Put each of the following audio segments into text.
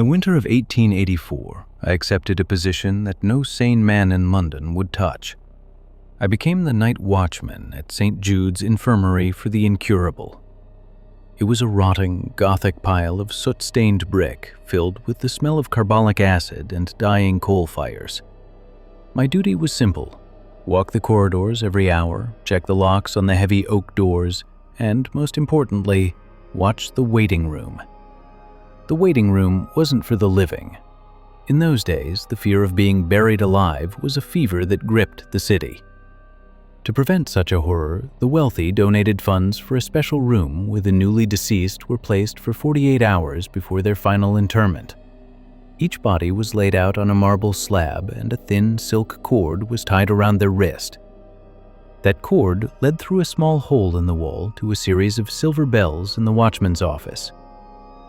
the winter of 1884, I accepted a position that no sane man in London would touch. I became the night watchman at St. Jude's Infirmary for the Incurable. It was a rotting, Gothic pile of soot-stained brick filled with the smell of carbolic acid and dying coal fires. My duty was simple: walk the corridors every hour, check the locks on the heavy oak doors, and, most importantly, watch the waiting room. The waiting room wasn't for the living. In those days, the fear of being buried alive was a fever that gripped the city. To prevent such a horror, the wealthy donated funds for a special room where the newly deceased were placed for 48 hours before their final interment. Each body was laid out on a marble slab, and a thin silk cord was tied around their wrist. That cord led through a small hole in the wall to a series of silver bells in the watchman's office.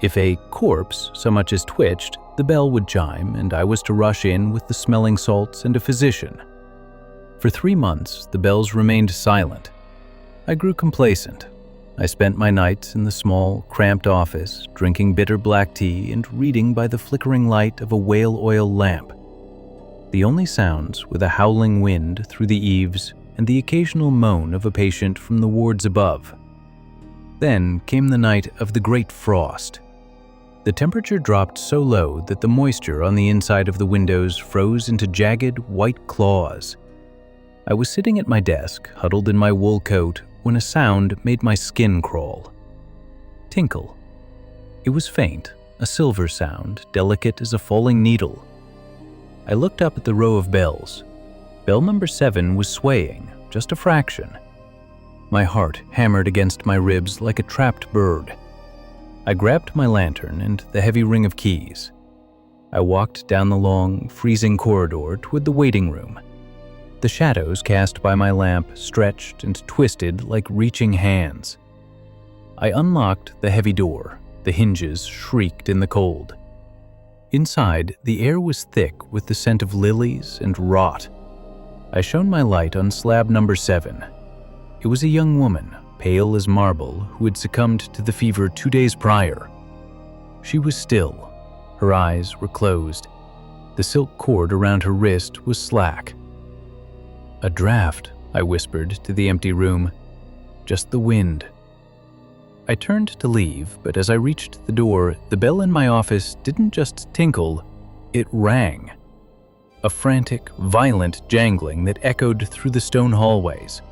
If a corpse so much as twitched, the bell would chime, and I was to rush in with the smelling salts and a physician. For 3 months, the bells remained silent. I grew complacent. I spent my nights in the small, cramped office, drinking bitter black tea and reading by the flickering light of a whale oil lamp. The only sounds were the howling wind through the eaves and the occasional moan of a patient from the wards above. Then came the night of the great frost. The temperature dropped so low that the moisture on the inside of the windows froze into jagged, white claws. I was sitting at my desk, huddled in my wool coat, when a sound made my skin crawl. Tinkle. It was faint, a silver sound, delicate as a falling needle. I looked up at the row of bells. Bell number 7 was swaying, just a fraction. My heart hammered against my ribs like a trapped bird. I grabbed my lantern and the heavy ring of keys. I walked down the long, freezing corridor toward the waiting room. The shadows cast by my lamp stretched and twisted like reaching hands. I unlocked the heavy door. The hinges shrieked in the cold. Inside, the air was thick with the scent of lilies and rot. I shone my light on slab number 7. It was a young woman, pale as marble, who had succumbed to the fever 2 days prior. She was still. Her eyes were closed. The silk cord around her wrist was slack. "A draft," I whispered to the empty room. "Just the wind." I turned to leave, but as I reached the door, the bell in my office didn't just tinkle, it rang. A frantic, violent jangling that echoed through the stone hallways.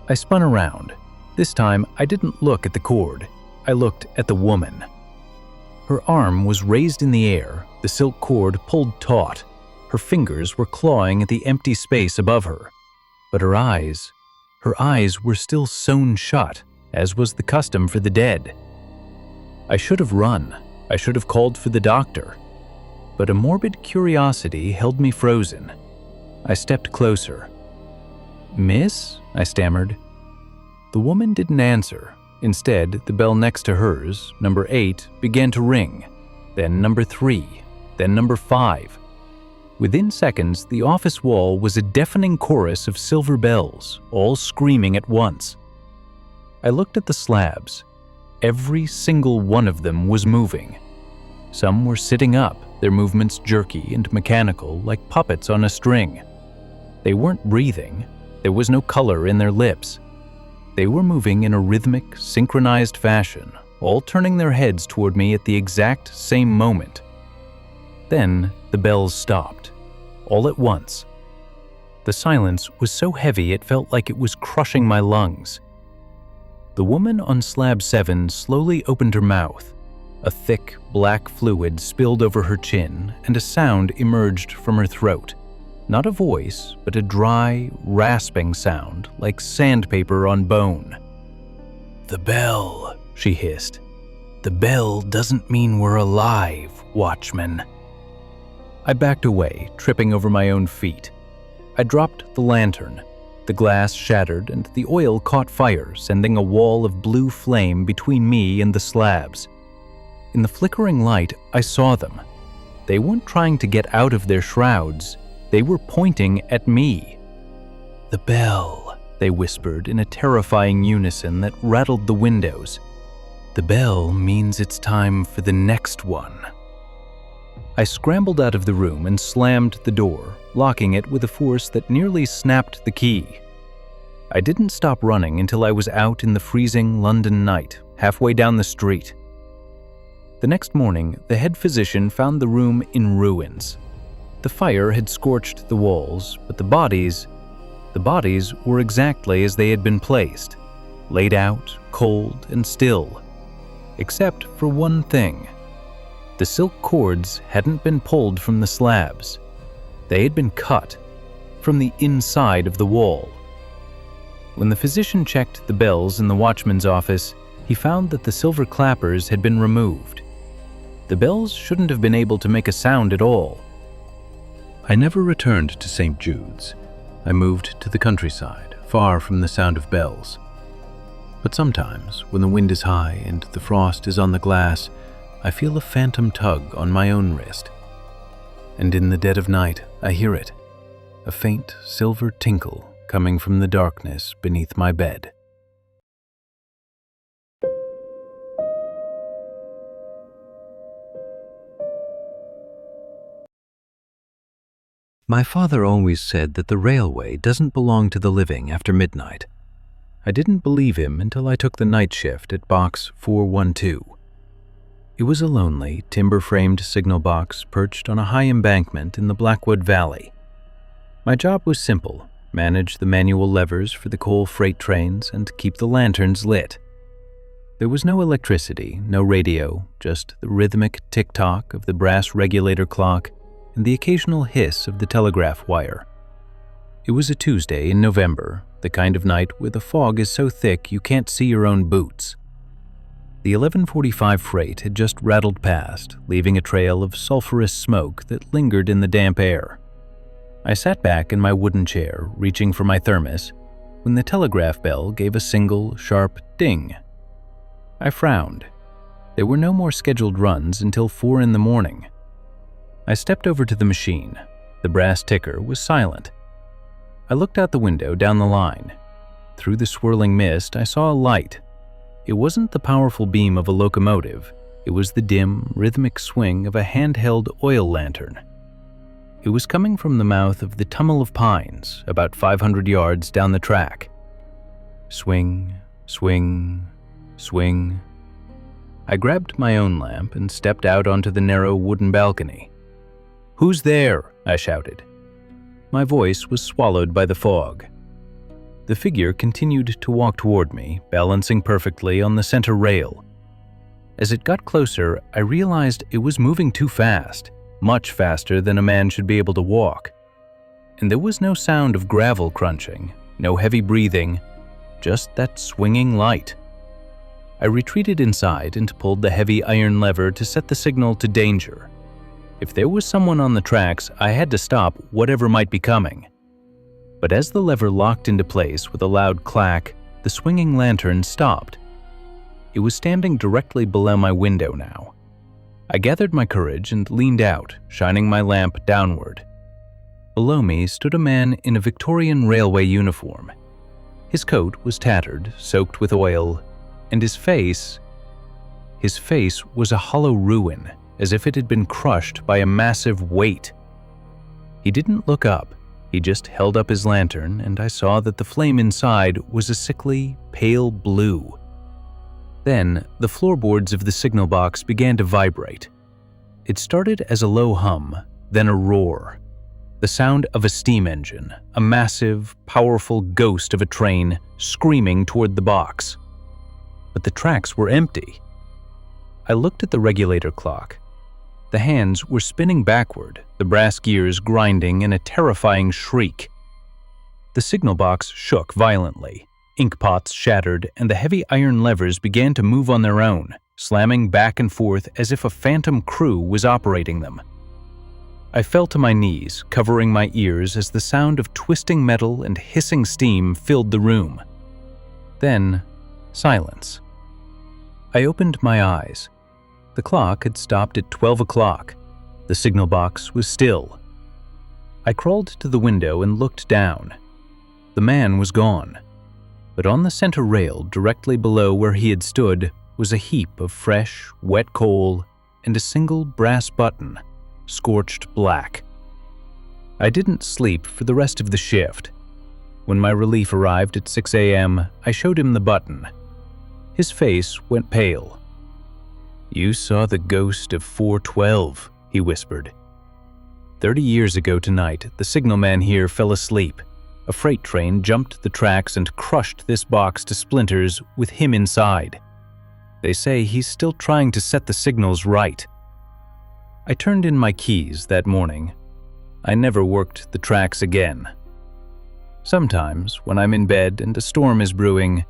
I spun around. This time, I didn't look at the cord. I looked at the woman. Her arm was raised in the air, the silk cord pulled taut. Her fingers were clawing at the empty space above her. But her eyes were still sewn shut, as was the custom for the dead. I should have run. I should have called for the doctor. But a morbid curiosity held me frozen. I stepped closer. "Miss?" I stammered. The woman didn't answer. Instead, the bell next to hers, number 8, began to ring. Then number 3. Then number 5. Within seconds, the office wall was a deafening chorus of silver bells, all screaming at once. I looked at the slabs. Every single one of them was moving. Some were sitting up, their movements jerky and mechanical, like puppets on a string. They weren't breathing. There was no color in their lips. They were moving in a rhythmic, synchronized fashion, all turning their heads toward me at the exact same moment. Then the bells stopped, all at once. The silence was so heavy it felt like it was crushing my lungs. The woman on slab 7 slowly opened her mouth. A thick, black fluid spilled over her chin, and a sound emerged from her throat. Not a voice, but a dry, rasping sound, like sandpaper on bone. "The bell," she hissed. "The bell doesn't mean we're alive, Watchman." I backed away, tripping over my own feet. I dropped the lantern. The glass shattered and the oil caught fire, sending a wall of blue flame between me and the slabs. In the flickering light, I saw them. They weren't trying to get out of their shrouds. They were pointing at me. "The bell," they whispered in a terrifying unison that rattled the windows. "The bell means it's time for the next one." I scrambled out of the room and slammed the door, locking it with a force that nearly snapped the key. I didn't stop running until I was out in the freezing London night, halfway down the street. The next morning, the head physician found the room in ruins. The fire had scorched the walls, but the bodies were exactly as they had been placed, laid out, cold and still. Except for one thing. The silk cords hadn't been pulled from the slabs. They had been cut from the inside of the wall. When the physician checked the bells in the watchman's office, he found that the silver clappers had been removed. The bells shouldn't have been able to make a sound at all. I never returned to St. Jude's. I moved to the countryside, far from the sound of bells. But sometimes, when the wind is high and the frost is on the glass, I feel a phantom tug on my own wrist. And in the dead of night, I hear it, a faint silver tinkle coming from the darkness beneath my bed. My father always said that the railway doesn't belong to the living after midnight. I didn't believe him until I took the night shift at box 412. It was a lonely, timber-framed signal box perched on a high embankment in the Blackwood Valley. My job was simple: manage the manual levers for the coal freight trains and keep the lanterns lit. There was no electricity, no radio, just the rhythmic tick-tock of the brass regulator clock and the occasional hiss of the telegraph wire. It was a Tuesday in November, the kind of night where the fog is so thick you can't see your own boots. The 11:45 freight had just rattled past, leaving a trail of sulphurous smoke that lingered in the damp air. I sat back in my wooden chair, reaching for my thermos, when the telegraph bell gave a single, sharp ding. I frowned. There were no more scheduled runs until 4 in the morning. I stepped over to the machine. The brass ticker was silent. I looked out the window down the line. Through the swirling mist, I saw a light. It wasn't the powerful beam of a locomotive. It was the dim, rhythmic swing of a handheld oil lantern. It was coming from the mouth of the Tummel of Pines, about 500 yards down the track. Swing, swing, swing. I grabbed my own lamp and stepped out onto the narrow wooden balcony. "Who's there?" I shouted. My voice was swallowed by the fog. The figure continued to walk toward me, balancing perfectly on the center rail. As it got closer, I realized it was moving too fast, much faster than a man should be able to walk. And there was no sound of gravel crunching, no heavy breathing, just that swinging light. I retreated inside and pulled the heavy iron lever to set the signal to danger. If there was someone on the tracks, I had to stop whatever might be coming. But as the lever locked into place with a loud clack, the swinging lantern stopped. It was standing directly below my window now. I gathered my courage and leaned out, shining my lamp downward. Below me stood a man in a Victorian railway uniform. His coat was tattered, soaked with oil, and his face was a hollow ruin, as if it had been crushed by a massive weight. He didn't look up. He just held up his lantern, and I saw that the flame inside was a sickly, pale blue. Then, the floorboards of the signal box began to vibrate. It started as a low hum, then a roar. The sound of a steam engine, a massive, powerful ghost of a train screaming toward the box. But the tracks were empty. I looked at the regulator clock. The hands were spinning backward, the brass gears grinding in a terrifying shriek. The signal box shook violently. Ink pots shattered, and the heavy iron levers began to move on their own, slamming back and forth as if a phantom crew was operating them. I fell to my knees, covering my ears as the sound of twisting metal and hissing steam filled the room. Then, silence. I opened my eyes. The clock had stopped at 12 o'clock. The signal box was still. I crawled to the window and looked down. The man was gone. But on the center rail, directly below where he had stood, was a heap of fresh, wet coal and a single brass button. scorched black. I didn't sleep for the rest of the shift. When my relief arrived at 6 a.m., I showed him the button. His face went pale. "You saw the ghost of 412, he whispered. 30 years ago tonight, the signalman here fell asleep. A freight train jumped the tracks and crushed this box to splinters with him inside. They say he's still trying to set the signals right." I turned in my keys that morning. I never worked the tracks again. Sometimes, when I'm in bed and a storm is brewing,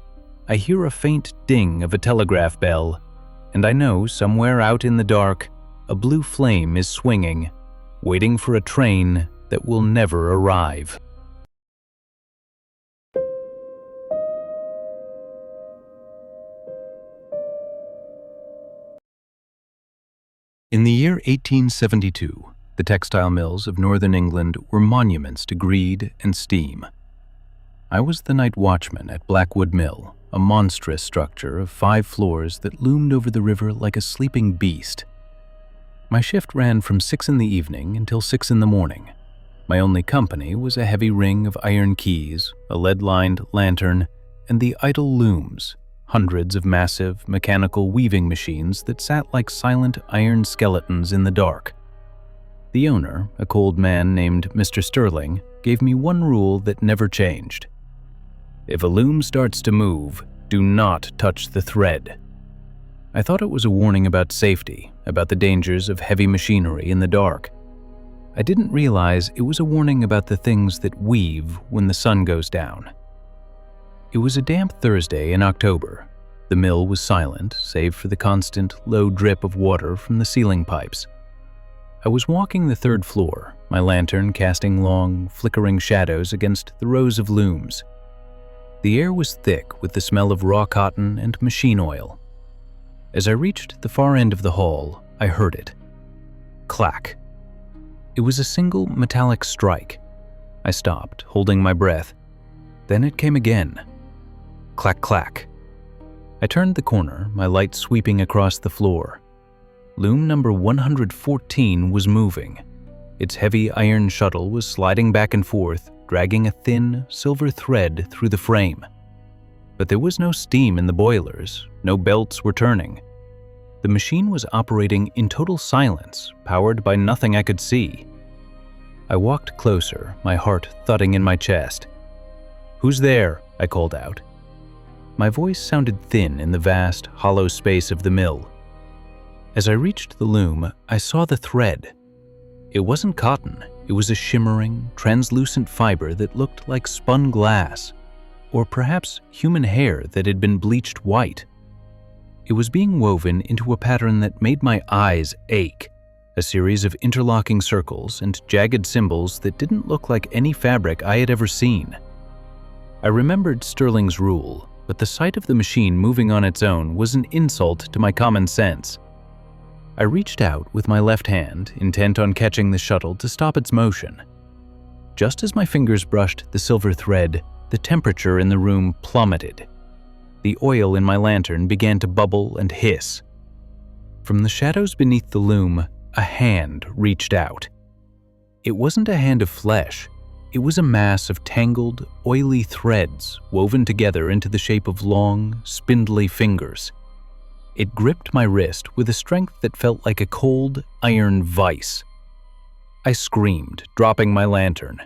I hear a faint ding of a telegraph bell, and I know somewhere out in the dark, a blue flame is swinging, waiting for a train that will never arrive. In the year 1872, the textile mills of northern England were monuments to greed and steam. I was the night watchman at Blackwood Mill, a monstrous structure of 5 floors that loomed over the river like a sleeping beast. My shift ran from 6 in the evening until 6 in the morning. My only company was a heavy ring of iron keys, a lead-lined lantern, and the idle looms, hundreds of massive mechanical weaving machines that sat like silent iron skeletons in the dark. The owner, a cold man named Mr. Sterling, gave me one rule that never changed. If a loom starts to move, do not touch the thread. I thought it was a warning about safety, about the dangers of heavy machinery in the dark. I didn't realize it was a warning about the things that weave when the sun goes down. It was a damp Thursday in October. The mill was silent, save for the constant, low drip of water from the ceiling pipes. I was walking the 3rd floor, my lantern casting long, flickering shadows against the rows of looms. The air was thick with the smell of raw cotton and machine oil. As I reached the far end of the hall, I heard it. Clack. It was a single metallic strike. I stopped, holding my breath. Then it came again. Clack, clack. I turned the corner, my light sweeping across the floor. Loom number 114 was moving. Its heavy iron shuttle was sliding back and forth, dragging a thin, silver thread through the frame. But there was no steam in the boilers, no belts were turning. The machine was operating in total silence, powered by nothing I could see. I walked closer, my heart thudding in my chest. "Who's there?" I called out. My voice sounded thin in the vast, hollow space of the mill. As I reached the loom, I saw the thread. It wasn't cotton. It was a shimmering, translucent fiber that looked like spun glass, or perhaps human hair that had been bleached white. It was being woven into a pattern that made my eyes ache, a series of interlocking circles and jagged symbols that didn't look like any fabric I had ever seen. I remembered Sterling's rule, but the sight of the machine moving on its own was an insult to my common sense. I reached out with my left hand, intent on catching the shuttle to stop its motion. Just as my fingers brushed the silver thread, the temperature in the room plummeted. The oil in my lantern began to bubble and hiss. From the shadows beneath the loom, a hand reached out. It wasn't a hand of flesh. It was a mass of tangled, oily threads woven together into the shape of long, spindly fingers. It gripped my wrist with a strength that felt like a cold, iron vice. I screamed, dropping my lantern.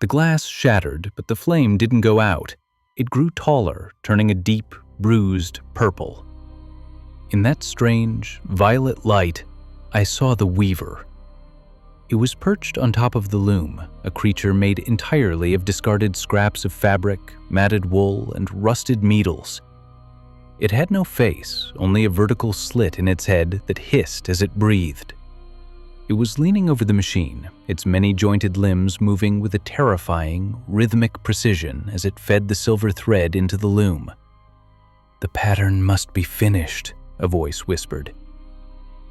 The glass shattered, but the flame didn't go out. It grew taller, turning a deep, bruised purple. In that strange, violet light, I saw the weaver. It was perched on top of the loom, a creature made entirely of discarded scraps of fabric, matted wool, and rusted needles. It had no face, only a vertical slit in its head that hissed as it breathed. It was leaning over the machine, its many-jointed limbs moving with a terrifying, rhythmic precision as it fed the silver thread into the loom. "The pattern must be finished," a voice whispered.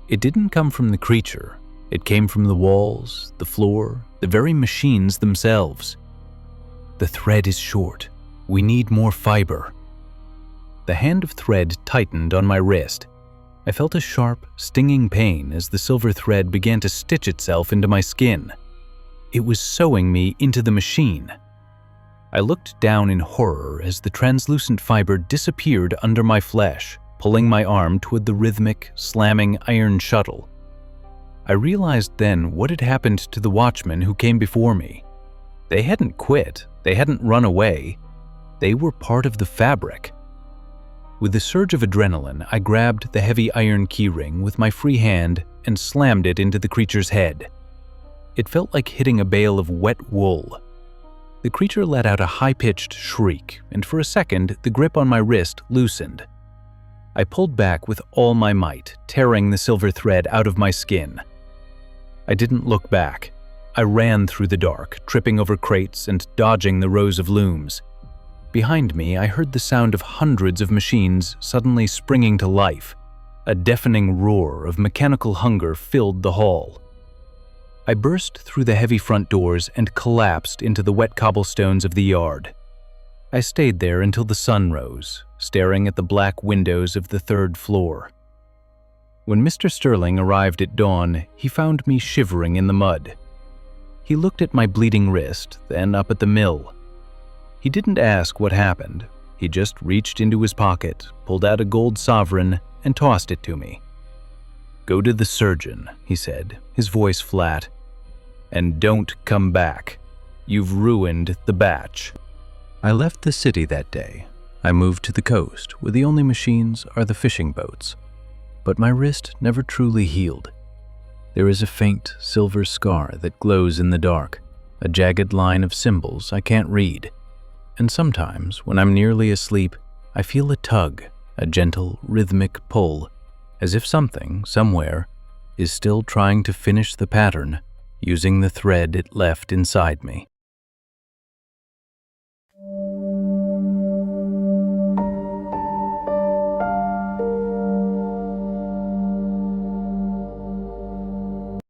It didn't come from the creature. It came from the walls, the floor, the very machines themselves. "The thread is short. We need more fiber." The hand of thread tightened on my wrist. I felt a sharp, stinging pain as the silver thread began to stitch itself into my skin. It was sewing me into the machine. I looked down in horror as the translucent fiber disappeared under my flesh, pulling my arm toward the rhythmic, slamming iron shuttle. I realized then what had happened to the watchmen who came before me. They hadn't quit, they hadn't run away. They were part of the fabric. With a surge of adrenaline, I grabbed the heavy iron keyring with my free hand and slammed it into the creature's head. It felt like hitting a bale of wet wool. The creature let out a high-pitched shriek, and for a second, the grip on my wrist loosened. I pulled back with all my might, tearing the silver thread out of my skin. I didn't look back. I ran through the dark, tripping over crates and dodging the rows of looms. Behind me, I heard the sound of hundreds of machines suddenly springing to life. A deafening roar of mechanical hunger filled the hall. I burst through the heavy front doors and collapsed into the wet cobblestones of the yard. I stayed there until the sun rose, staring at the black windows of the third floor. When Mr. Sterling arrived at dawn, he found me shivering in the mud. He looked at my bleeding wrist, then up at the mill. He didn't ask what happened. He just reached into his pocket, pulled out a gold sovereign, and tossed it to me. "Go to the surgeon," he said, his voice flat. "And don't come back. You've ruined the batch." I left the city that day. I moved to the coast, where the only machines are the fishing boats. But my wrist never truly healed. There is a faint silver scar that glows in the dark, a jagged line of symbols I can't read. And sometimes, when I'm nearly asleep, I feel a tug, a gentle, rhythmic pull, as if something, somewhere, is still trying to finish the pattern using the thread it left inside me.